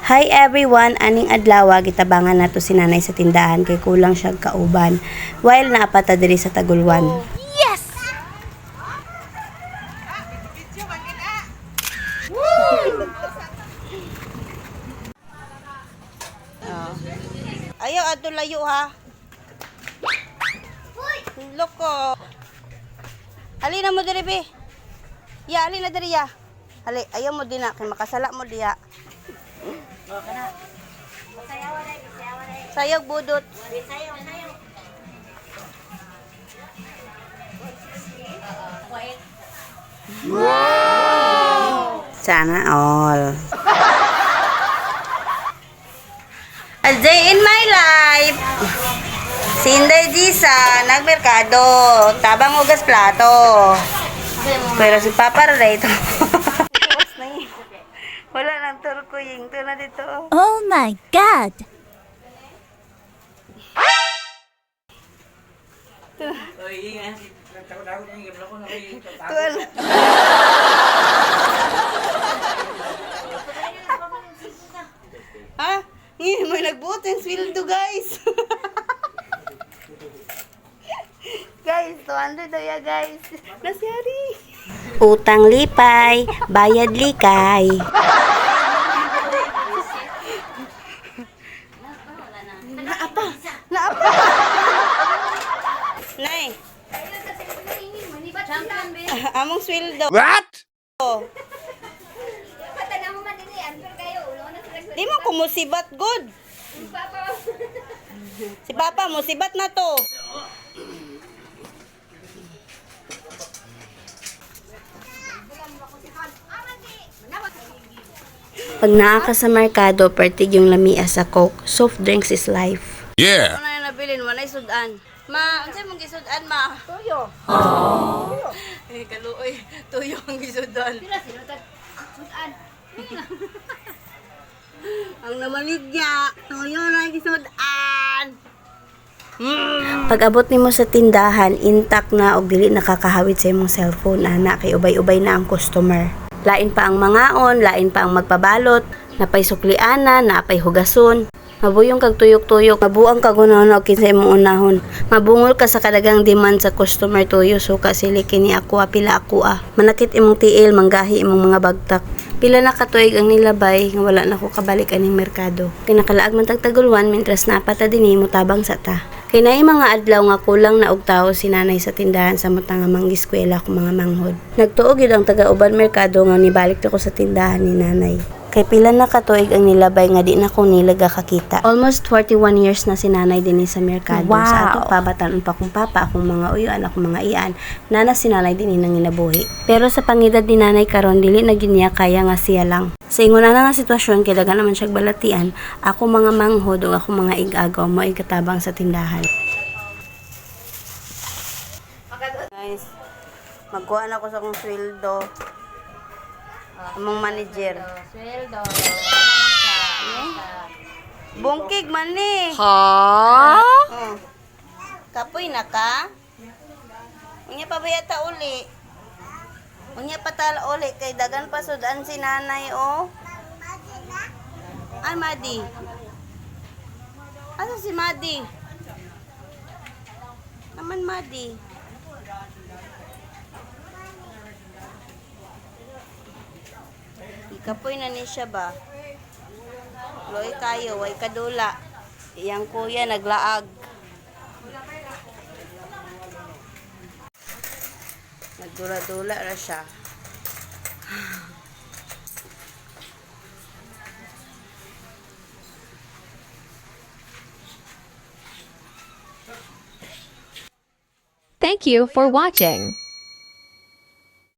Hi everyone, aning adlaw gitabangan nato si nanay sa tindahan kay kulang siya kauban while naapata diri sa Tagulwan. Yes! Ayaw adto layo ha. Loko. Ali na mo diri be. Ya, ali na diri ya. Ali, ayaw mo din na kay makasala mo diya. Sayog budot. Wow! Sana all. A day in my life. Si Inday Gisa, nagmerkado. Tabang ugas plato. Pero si Papa Ray ito. Wala nang turko yung na dito. Oh my God! Tuan. Ha? Ngayon may nagbuot yung sweldo guys. Guys, 200 daw ya guys. Nasyari. Utang lipay, bayad likay. Naapa. Naapa. Nay. Among sweldo. What? Di mo kumusibat good. Si Papa musibat na to. Pag naa ka sa merkado, pertig yung lamia sa Coke. Soft drinks is life. Yeah. Ano na yung nabilin? Walay sudan. Ma, ano sa'yo mong gisudan, ma? Tuyo. Eh, kaluoy. Tuyo ang gisudan. Pila sinutan. Sudan. Ang namaligya. Tuyo na gisudan. Pag abot nimo sa tindahan, intact na og dili nakakahawid sa imong cellphone, ana, kay ubay-ubay na ang customer. Lain pa ang mangaon, lain pa ang magpabalot, napay sukliana, napay hugason. Mabuyong kag tuyok-tuyok, mabuang kag unahon og kinsa imong unahon. Mabungol ka sa kadagang demand sa customer tuyo, suka sili kini ako pila ako. Manakit imong tiil, manggahi imong mga bagtak. Pila na katuig ang nilabay nga wala na ko kabalik aning merkado. Kinakalaag man tagtagulwan mentras napata dinhi mo tabang sa ta. Kay naay mga adlaw nga kulang na og tawo si nanay sa tindahan sa mutang nga manggiskwela ko mga manghod. Nagtuog gyud ang taga-uban merkado nga nibalik ko sa tindahan ni nanay. Kay pila na katuig ang nilabay nga di na ko nilaga kakita. Almost 41 years na si nanay dinhi sa merkado. Wow. Sa ato pa batan pa kong papa, akong mga uyan, akong mga iyan, nana si nanay dinhi nang ginabuhi. Pero sa pangedad ni nanay karon dili na gyud niya kaya nga siya lang. Sa ingon na nga sitwasyon kay dagan naman siya balatian, ako mga manghod o ako mga igagaw mo ay katabang sa tindahan. Guys, magkuha na ako sa akong sweldo. Among manager. Sweldo. Bungkig man ni. Ha? Oh. Kapoy na ka? Unya pa ba yata uli? Unya pa tala uli kay dagan pa sudan si nanay oh. Ay Madi. Asa si Madi? Naman Madi. Ikapoy na ni siya ba? Loy kayo, way kadula. Iyang kuya naglaag. Nagdula-dula ra siya. Thank you for watching.